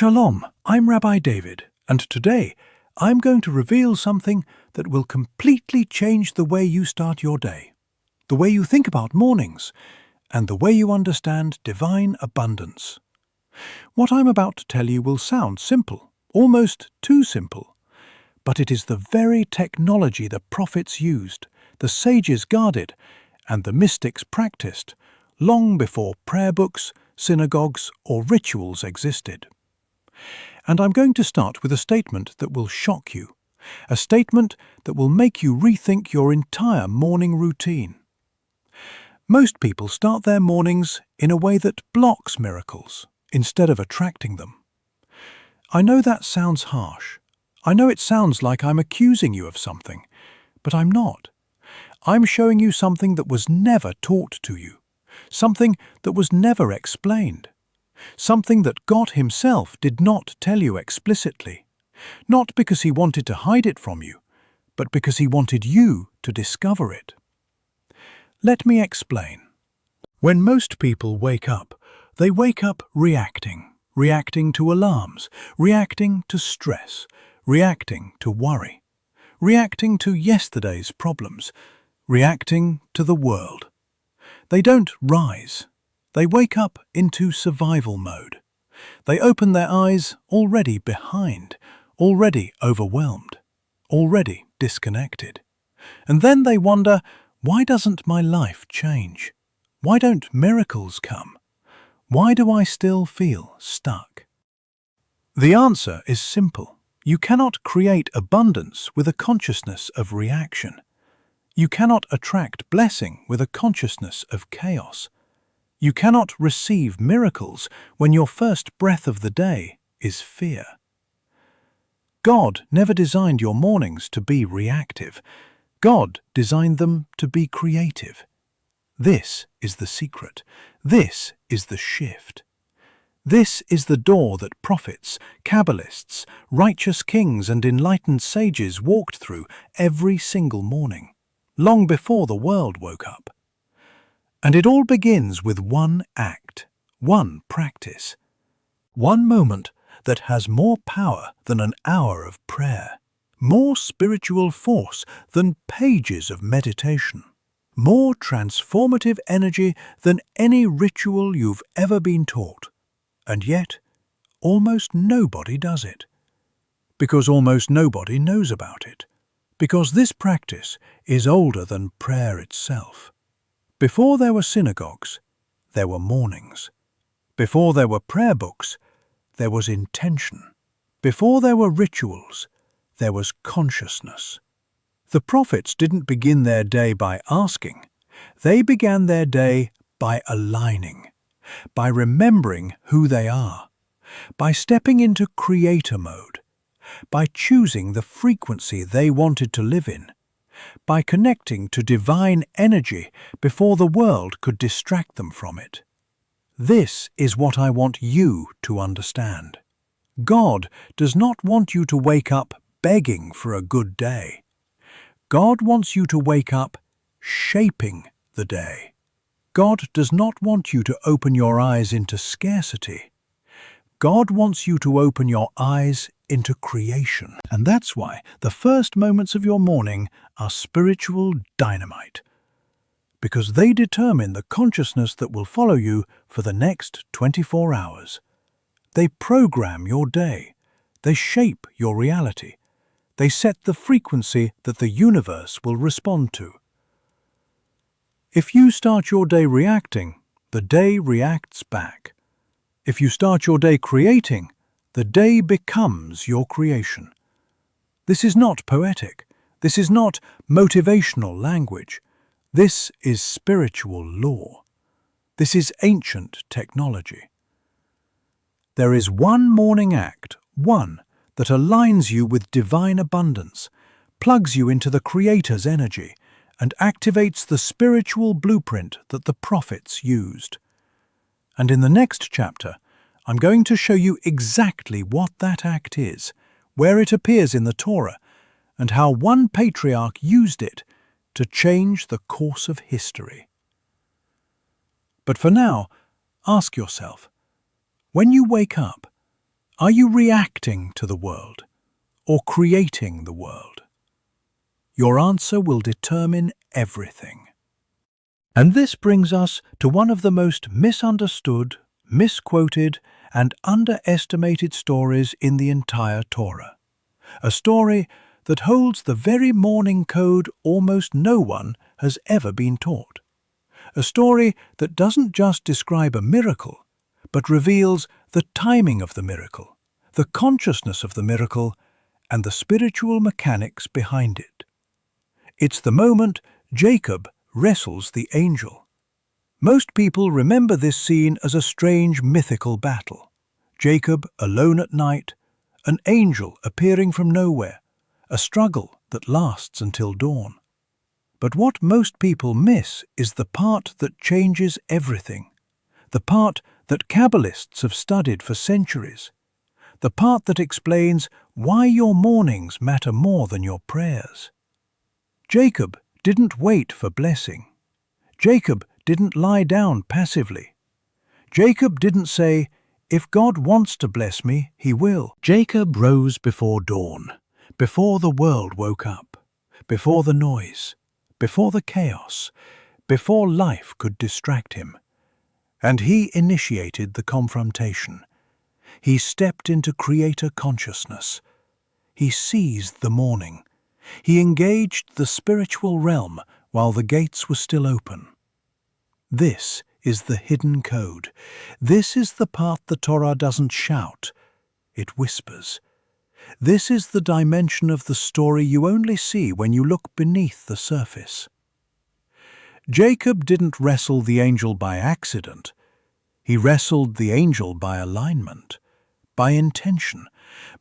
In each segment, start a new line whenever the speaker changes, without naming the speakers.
Shalom, I'm Rabbi David, and today I'm going to reveal something that will completely change the way you start your day, the way you think about mornings, and the way you understand divine abundance. What I'm about to tell you will sound simple, almost too simple, but it is the very technology the prophets used, the sages guarded, and the mystics practiced long before prayer books, synagogues, or rituals existed. And I'm going to start with a statement that will shock you, a statement that will make you rethink your entire morning routine. Most people start their mornings in a way that blocks miracles instead of attracting them. I know that sounds harsh. I know it sounds like I'm accusing you of something, but I'm not. I'm showing you something that was never taught to you, something that was never explained. Something that God Himself did not tell you explicitly, not because He wanted to hide it from you, but because He wanted you to discover it. Let me explain. When most people wake up, they wake up reacting to alarms, reacting to stress, reacting to worry, reacting to yesterday's problems, reacting to the world. They don't rise. They wake up into survival mode. They open their eyes already behind, already overwhelmed, already disconnected. And then they wonder, why doesn't my life change? Why don't miracles come? Why do I still feel stuck? The answer is simple. You cannot create abundance with a consciousness of reaction. You cannot attract blessing with a consciousness of chaos. You cannot receive miracles when your first breath of the day is fear. God never designed your mornings to be reactive. God designed them to be creative. This is the secret. This is the shift. This is the door that prophets, Kabbalists, righteous kings and enlightened sages walked through every single morning, long before the world woke up. And it all begins with one act, one practice, one moment that has more power than an hour of prayer, more spiritual force than pages of meditation, more transformative energy than any ritual you've ever been taught. And yet, almost nobody does it. Because almost nobody knows about it. Because this practice is older than prayer itself. Before there were synagogues, there were mornings. Before there were prayer books, there was intention. Before there were rituals, there was consciousness. The prophets didn't begin their day by asking. They began their day by aligning, by remembering who they are, by stepping into creator mode, by choosing the frequency they wanted to live in, by connecting to divine energy before the world could distract them from it. This is what I want you to understand. God does not want you to wake up begging for a good day. God wants you to wake up shaping the day. God does not want you to open your eyes into scarcity. God wants you to open your eyes into creation. And that's why the first moments of your morning are spiritual dynamite, because they determine the consciousness that will follow you for the next 24 hours. They program your day. They shape your reality. They set the frequency that the universe will respond to. If you start your day reacting, the day reacts back. If you start your day creating, the day becomes your creation. This is not poetic. This is not motivational language. This is spiritual law. This is ancient technology. There is one morning act, one that aligns you with divine abundance, plugs you into the Creator's energy, and activates the spiritual blueprint that the prophets used. And in the next chapter, I'm going to show you exactly what that act is, where it appears in the Torah, and how one patriarch used it to change the course of history. But for now, ask yourself, when you wake up, Are you reacting to the world or creating the world? Your answer will determine everything. And this brings us to one of the most misunderstood, misquoted, and underestimated stories in the entire Torah. A story that holds the very morning code almost no one has ever been taught. A story that doesn't just describe a miracle, but reveals the timing of the miracle, the consciousness of the miracle, and the spiritual mechanics behind it. It's the moment Jacob wrestles the angel. Most people remember this scene as a strange mythical battle. Jacob alone at night, an angel appearing from nowhere, a struggle that lasts until dawn. But what most people miss is the part that changes everything, the part that Kabbalists have studied for centuries, the part that explains why your mornings matter more than your prayers. Jacob didn't wait for blessing. Jacob didn't lie down passively. Jacob didn't say, "If God wants to bless me, he will." Jacob rose before dawn, before the world woke up, before the noise, before the chaos, before life could distract him. And he initiated the confrontation. He stepped into creator consciousness. He seized the morning. He engaged the spiritual realm while the gates were still open. This is the hidden code. This is the part the Torah doesn't shout, it whispers. This is the dimension of the story you only see when you look beneath the surface. Jacob didn't wrestle the angel by accident. He wrestled the angel by alignment, by intention,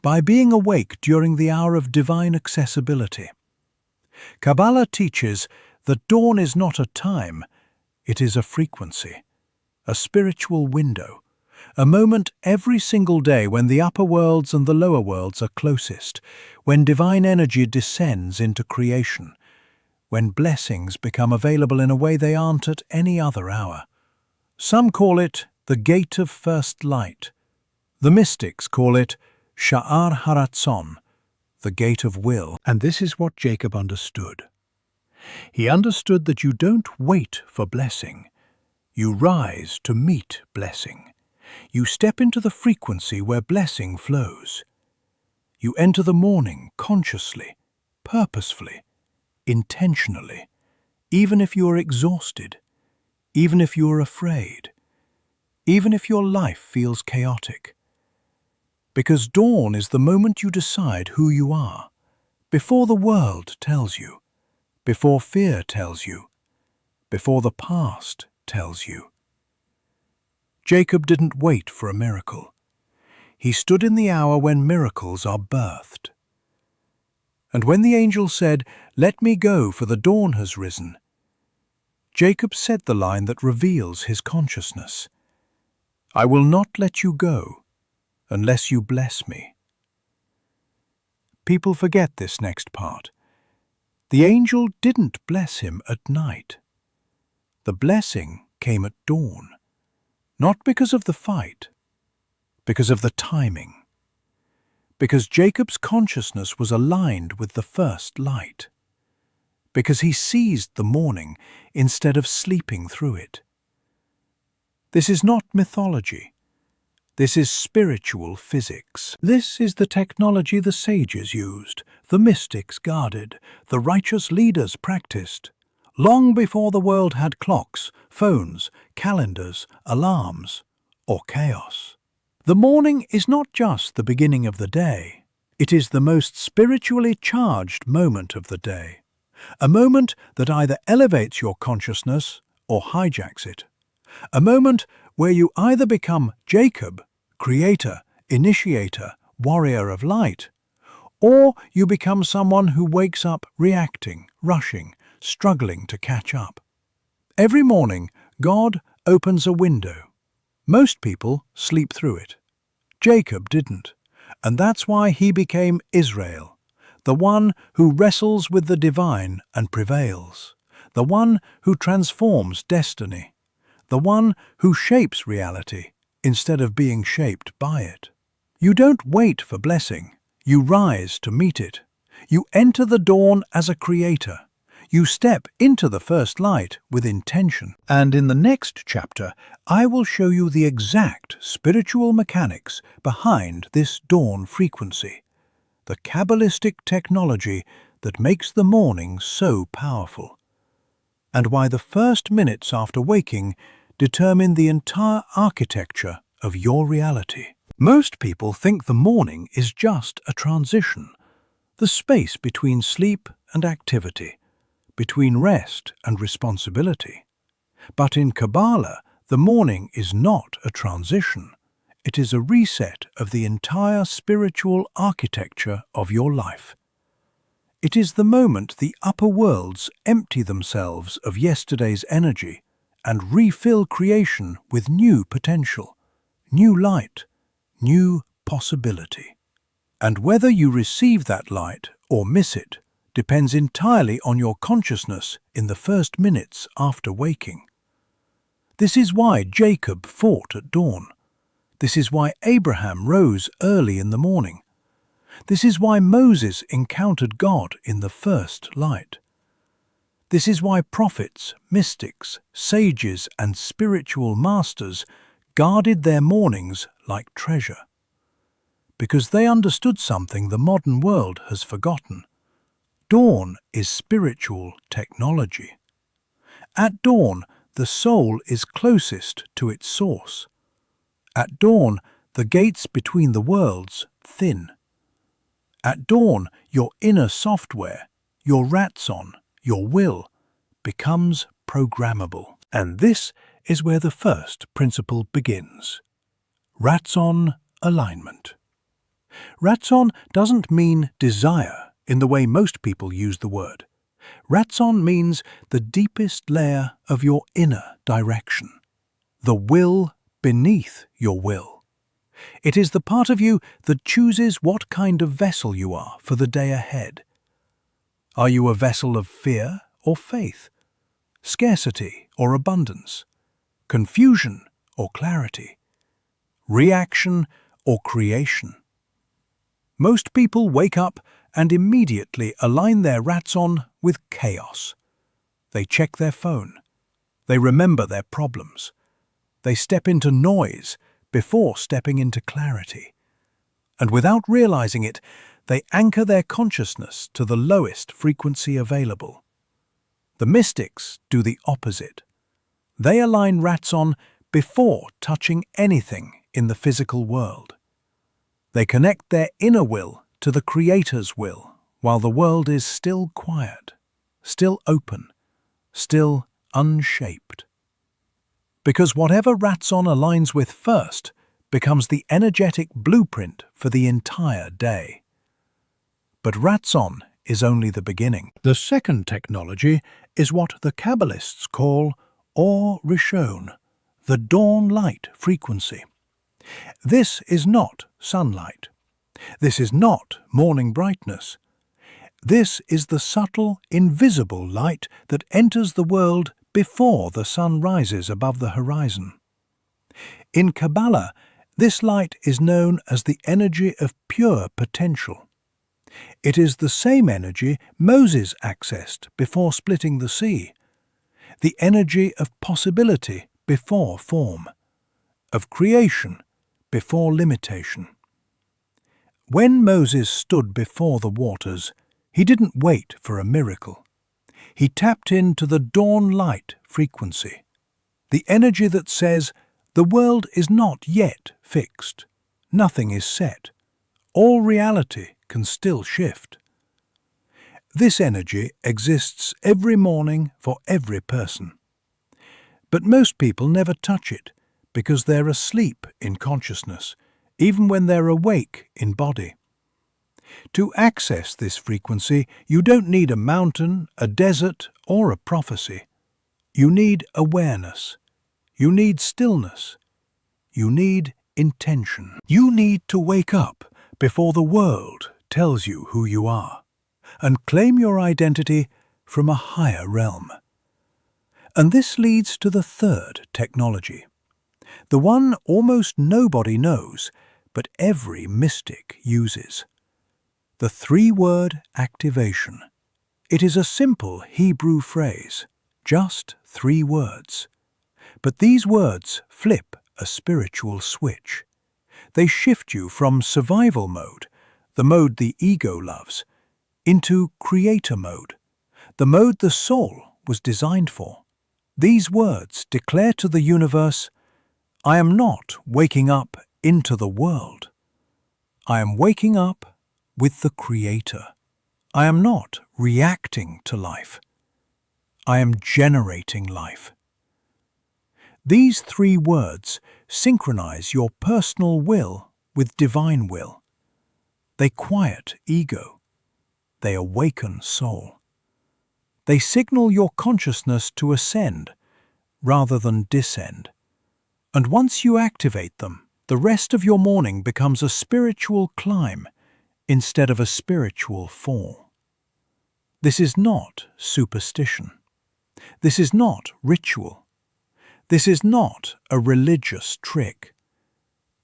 by being awake during the hour of divine accessibility. Kabbalah teaches that dawn is not a time, it is a frequency, a spiritual window, a moment every single day when the upper worlds and the lower worlds are closest, when divine energy descends into creation, when blessings become available in a way they aren't at any other hour. Some call it the gate of first light. The mystics call it Sha'ar Haratzon, the gate of will. And this is what Jacob understood. He understood that you don't wait for blessing. You rise to meet blessing. You step into the frequency where blessing flows. You enter the morning consciously, purposefully, intentionally, even if you are exhausted, even if you are afraid, even if your life feels chaotic. Because dawn is the moment you decide who you are, before the world tells you, before fear tells you, before the past tells you. Jacob didn't wait for a miracle. He stood in the hour when miracles are birthed. And when the angel said, "Let me go, for the dawn has risen," Jacob said the line that reveals his consciousness. "I will not let you go unless you bless me." People forget this next part. The angel didn't bless him at night. The blessing came at dawn, not because of the fight, because of the timing. Because Jacob's consciousness was aligned with the first light. Because he seized the morning instead of sleeping through it. This is not mythology. This is spiritual physics. This is the technology the sages used, the mystics guarded, the righteous leaders practiced, long before the world had clocks, phones, calendars, alarms, or chaos. The morning is not just the beginning of the day. It is the most spiritually charged moment of the day. A moment that either elevates your consciousness or hijacks it. A moment where you either become Jacob, creator, initiator, warrior of light, or you become someone who wakes up reacting, rushing, struggling to catch up. Every morning, God opens a window. Most people sleep through it. Jacob didn't, and that's why he became Israel, the one who wrestles with the divine and prevails, the one who transforms destiny, the one who shapes reality instead of being shaped by it. You don't wait for blessing. You rise to meet it. You enter the dawn as a creator. You step into the first light with intention. And in the next chapter, I will show you the exact spiritual mechanics behind this dawn frequency, the Kabbalistic technology that makes the morning so powerful, and why the first minutes after waking determine the entire architecture of your reality. Most people think the morning is just a transition, the space between sleep and activity, between rest and responsibility. But in Kabbalah, the morning is not a transition. It is a reset of the entire spiritual architecture of your life. It is the moment the upper worlds empty themselves of yesterday's energy and refill creation with new potential, new light, new possibility. And whether you receive that light or miss it depends entirely on your consciousness in the first minutes after waking. This is why Jacob fought at dawn. This is why Abraham rose early in the morning. This is why Moses encountered God in the first light. This is why prophets, mystics, sages, and spiritual masters guarded their mornings like treasure. Because they understood something the modern world has forgotten. Dawn is spiritual technology. At dawn, the soul is closest to its source. At dawn, the gates between the worlds thin. At dawn, your inner software, your ratson, your will, becomes programmable. And this is where the first principle begins. Ratson alignment. Ratson doesn't mean desire in the way most people use the word. Ratson means the deepest layer of your inner direction, the will beneath your will. It is the part of you that chooses what kind of vessel you are for the day ahead. Are you a vessel of fear or faith, scarcity or abundance, confusion or clarity, reaction or creation? Most people wake up and immediately align their ratson with chaos. They check their phone. They remember their problems. They step into noise before stepping into clarity. And without realizing it, they anchor their consciousness to the lowest frequency available. The mystics do the opposite. They align ratson before touching anything in the physical world. They connect their inner will to the Creator's will while the world is still quiet, still open, still unshaped. Because whatever ratson aligns with first becomes the energetic blueprint for the entire day. But ratson is only the beginning. The second technology is what the Kabbalists call Or Rishon, the dawn light frequency. This is not sunlight. This is not morning brightness. This is the subtle, invisible light that enters the world before the sun rises above the horizon. In Kabbalah, this light is known as the energy of pure potential. It is the same energy Moses accessed before splitting the sea, the energy of possibility before form, of creation before limitation. When Moses stood before the waters, he didn't wait for a miracle. He tapped into the dawn light frequency, the energy that says, the world is not yet fixed, nothing is set, all reality can still shift. This energy exists every morning for every person. But most people never touch it because they're asleep in consciousness, even when they're awake in body. To access this frequency, you don't need a mountain, a desert, or a prophecy. You need awareness. You need stillness. You need intention. You need to wake up before the world tells you who you are, and claim your identity from a higher realm. And this leads to the third technology, the one almost nobody knows, but every mystic uses. The three-word activation. It is a simple Hebrew phrase, just 3 words. But these words flip a spiritual switch. They shift you from survival mode, the mode the ego loves, into creator mode, the mode the soul was designed for. These words declare to the universe, I am not waking up into the world. I am waking up with the Creator. I am not reacting to life. I am generating life. These 3 words synchronize your personal will with divine will. They quiet ego. They awaken soul. They signal your consciousness to ascend rather than descend. And once you activate them, the rest of your morning becomes a spiritual climb instead of a spiritual fall. This is not superstition. This is not ritual. This is not a religious trick.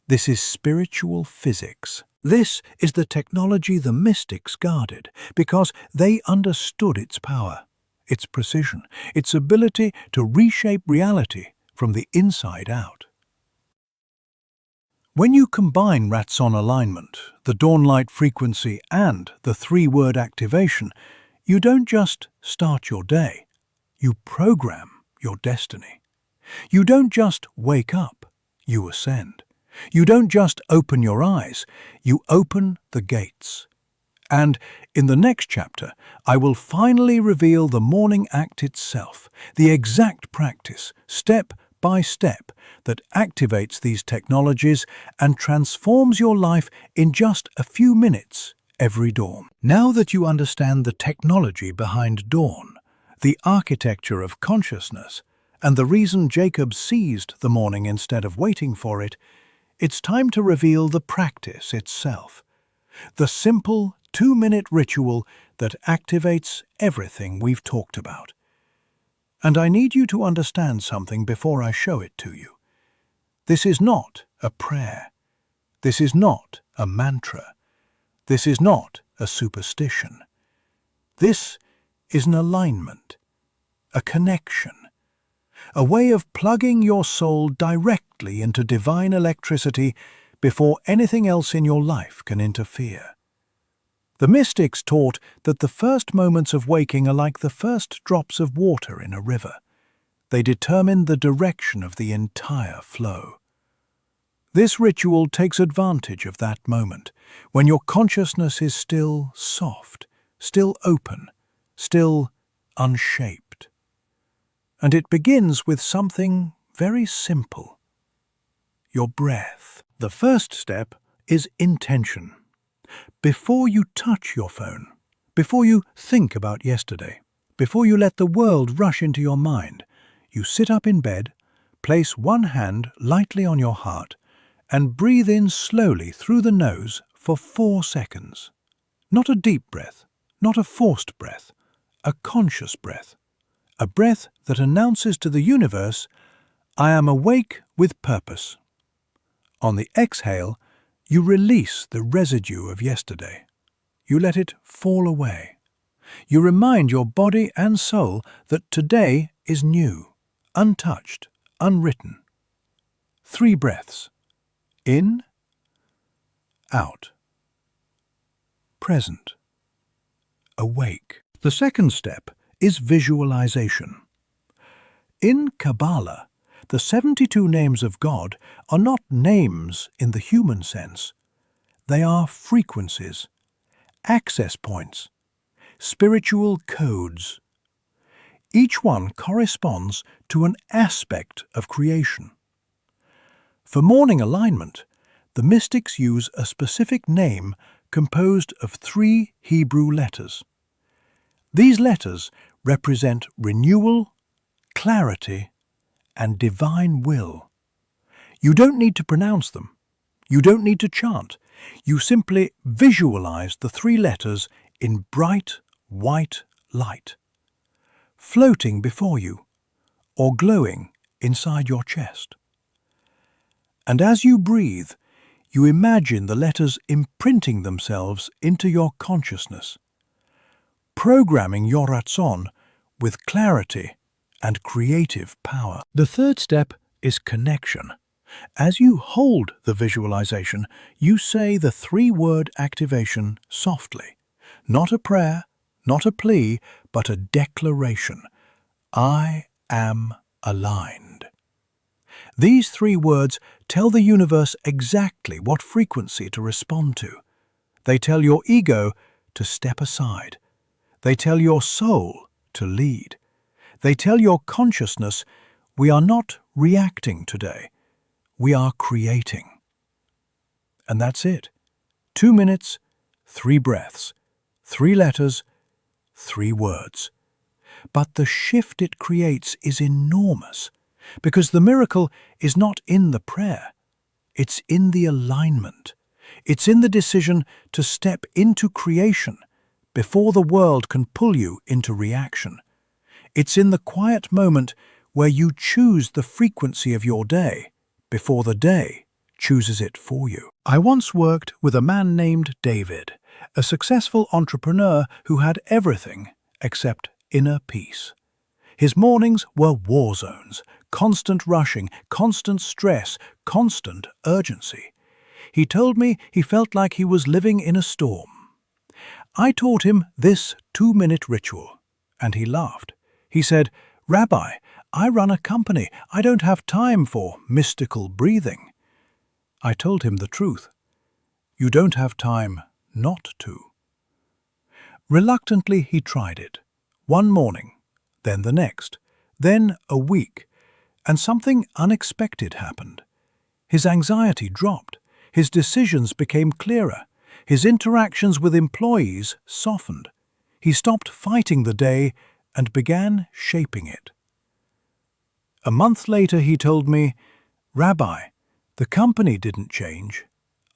This is spiritual physics. This is the technology the mystics guarded because they understood its power, its precision, its ability to reshape reality from the inside out. When you combine Ratson alignment, the dawn light frequency, and the 3-word activation, you don't just start your day, you program your destiny. You don't just wake up, you ascend. You don't just open your eyes, you open the gates. And in the next chapter, I will finally reveal the morning act itself, the exact practice, step by step, that activates these technologies and transforms your life in just a few minutes every dawn. Now that you understand the technology behind dawn, the architecture of consciousness, and the reason Jacob seized the morning instead of waiting for it, it's time to reveal the practice itself. The simple 2-minute ritual that activates everything we've talked about. And I need you to understand something before I show it to you. This is not a prayer. This is not a mantra. This is not a superstition. This is an alignment, a connection, a way of plugging your soul directly into divine electricity before anything else in your life can interfere. The mystics taught that the first moments of waking are like the first drops of water in a river. They determine the direction of the entire flow. This ritual takes advantage of that moment, when your consciousness is still soft, still open, still unshaped. And it begins with something very simple: your breath. The first step is intention. Before you touch your phone, before you think about yesterday, before you let the world rush into your mind, you sit up in bed, place one hand lightly on your heart, and breathe in slowly through the nose for 4 seconds. Not a deep breath, not a forced breath, a conscious breath. A breath that announces to the universe, I am awake with purpose. On the exhale, you release the residue of yesterday. You let it fall away. You remind your body and soul that today is new, untouched, unwritten. 3 breaths. In, out. Present. Awake. The second step is visualization. In Kabbalah, the 72 names of God are not names in the human sense. They are frequencies, access points, spiritual codes. Each one corresponds to an aspect of creation. For morning alignment, the mystics use a specific name composed of 3 Hebrew letters. These letters represent renewal, clarity, and divine will. You don't need to pronounce them. You don't need to chant. You simply visualize the 3 letters in bright, white light, floating before you, or glowing inside your chest. And as you breathe, You imagine the letters imprinting themselves into your consciousness, programming your ratzon with clarity and creative power. The third step is connection. As you hold the visualization, you say the three-word activation softly. Not a prayer, not a plea, but a declaration. I am aligned. These three words tell the universe exactly what frequency to respond to. They tell your ego to step aside. They tell your soul to lead. They tell your consciousness, we are not reacting today. We are creating. And that's it. 2 minutes, 3 breaths, 3 letters, 3 words. But the shift it creates is enormous, because the miracle is not in the prayer. It's in the alignment. It's in the decision to step into creation before the world can pull you into reaction. It's in the quiet moment where you choose the frequency of your day before the day chooses it for you. I once worked with a man named David, a successful entrepreneur who had everything except inner peace. His mornings were war zones, constant rushing, constant stress, constant urgency. He told me he felt like he was living in a storm. I taught him this 2-minute ritual, and he laughed. He said, "Rabbi, I run a company. I don't have time for mystical breathing." I told him the truth. You don't have time not to. Reluctantly, he tried it. One morning, then the next, then a week, and something unexpected happened. His anxiety dropped. His decisions became clearer. His interactions with employees softened. He stopped fighting the day and began shaping it. A month later, he told me, "Rabbi, the company didn't change.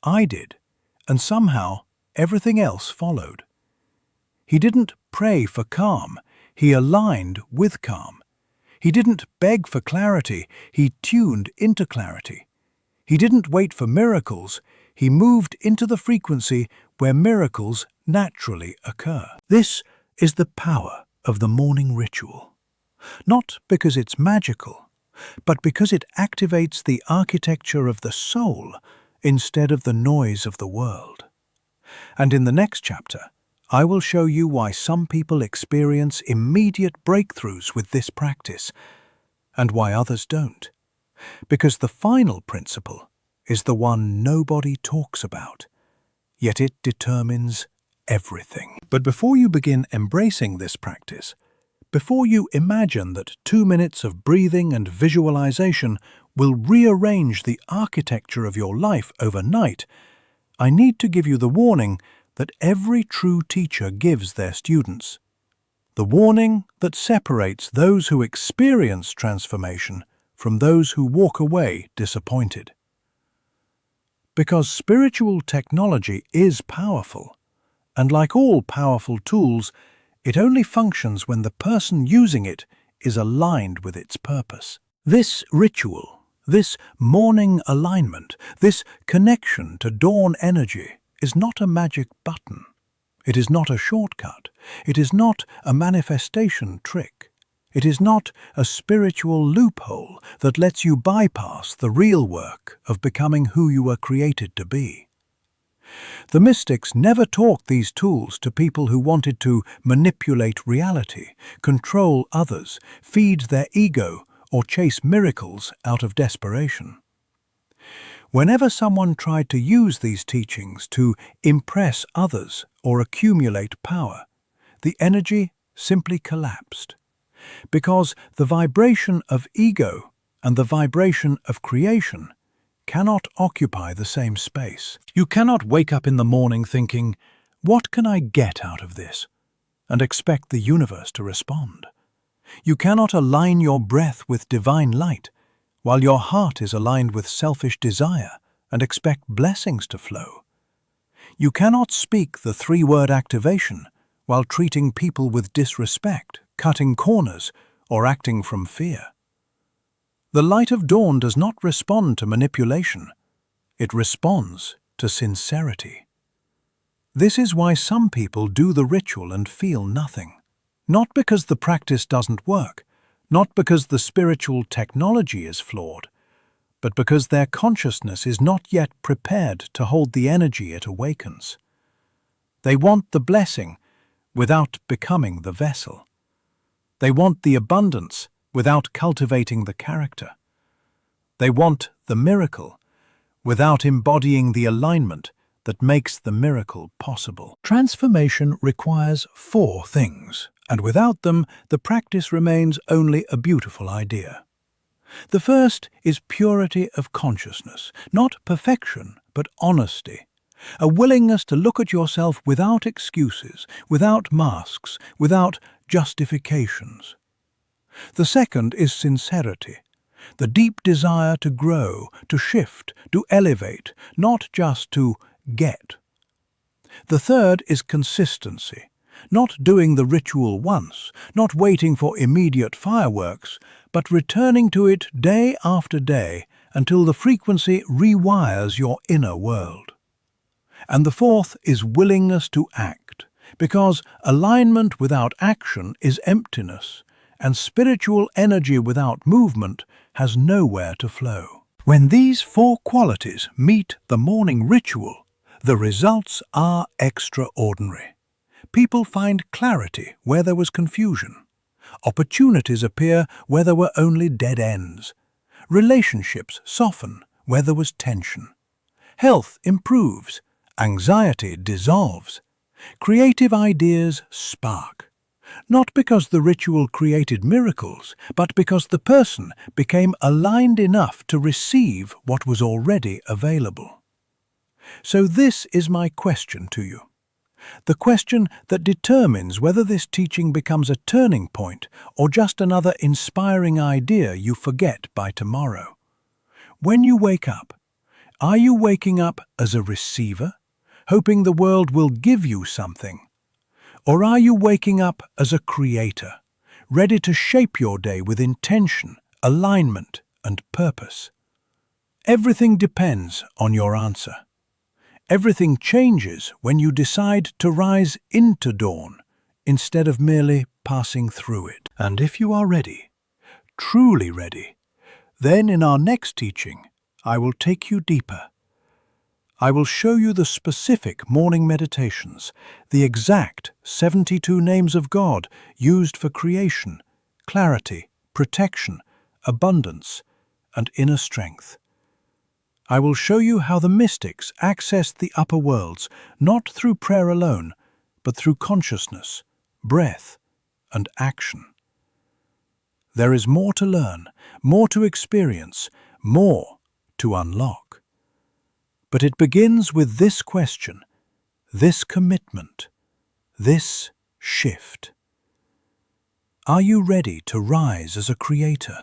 I did, and somehow everything else followed." He didn't pray for calm. He aligned with calm. He didn't beg for clarity. He tuned into clarity. He didn't wait for miracles. He moved into the frequency where miracles naturally occur. This is the power of the morning ritual. Not because it's magical, but because it activates the architecture of the soul instead of the noise of the world. And in the next chapter, I will show you why some people experience immediate breakthroughs with this practice, and why others don't. Because the final principle is the one nobody talks about, yet it determines everything. But before you begin embracing this practice, before you imagine that 2 minutes of breathing and visualization will rearrange the architecture of your life overnight, I need to give you the warning that every true teacher gives their students. The warning that separates those who experience transformation from those who walk away disappointed. Because spiritual technology is powerful, and like all powerful tools, it only functions when the person using it is aligned with its purpose. This ritual, this morning alignment, this connection to dawn energy is not a magic button. It is not a shortcut. It is not a manifestation trick. It is not a spiritual loophole that lets you bypass the real work of becoming who you were created to be. The mystics never taught these tools to people who wanted to manipulate reality, control others, feed their ego, or chase miracles out of desperation. Whenever someone tried to use these teachings to impress others or accumulate power, the energy simply collapsed. Because the vibration of ego and the vibration of creation cannot occupy the same space. You cannot wake up in the morning thinking, "What can I get out of this?" and expect the universe to respond. You cannot align your breath with divine light while your heart is aligned with selfish desire and expect blessings to flow. You cannot speak the 3-word activation while treating people with disrespect, cutting corners, or acting from fear. The light of dawn does not respond to manipulation. It responds to sincerity. This is why some people do the ritual and feel nothing. Not because the practice doesn't work, not because the spiritual technology is flawed, but because their consciousness is not yet prepared to hold the energy it awakens. They want the blessing without becoming the vessel. They want the abundance without cultivating the character. They want the miracle without embodying the alignment that makes the miracle possible. Transformation requires 4 things, and without them, the practice remains only a beautiful idea. The first is purity of consciousness, not perfection, but honesty. A willingness to look at yourself without excuses, without masks, without justifications. The second is sincerity, the deep desire to grow, to shift, to elevate, not just to get. The third is consistency, not doing the ritual once, not waiting for immediate fireworks, but returning to it day after day until the frequency rewires your inner world. And the fourth is willingness to act, because alignment without action is emptiness, and spiritual energy without movement has nowhere to flow. When these 4 qualities meet the morning ritual, the results are extraordinary. People find clarity where there was confusion. Opportunities appear where there were only dead ends. Relationships soften where there was tension. Health improves. Anxiety dissolves. Creative ideas spark. Not because the ritual created miracles, but because the person became aligned enough to receive what was already available. So this is my question to you. The question that determines whether this teaching becomes a turning point or just another inspiring idea you forget by tomorrow. When you wake up, are you waking up as a receiver, hoping the world will give you something? Or are you waking up as a creator, ready to shape your day with intention, alignment, and purpose? Everything depends on your answer. Everything changes when you decide to rise into dawn instead of merely passing through it. And if you are ready, truly ready, then in our next teaching, I will take you deeper. I will show you the specific morning meditations, the exact 72 names of God used for creation, clarity, protection, abundance, and inner strength. I will show you how the mystics accessed the upper worlds not through prayer alone, but through consciousness, breath, and action. There is more to learn, more to experience, more to unlock. But it begins with this question, this commitment, this shift. Are you ready to rise as a creator?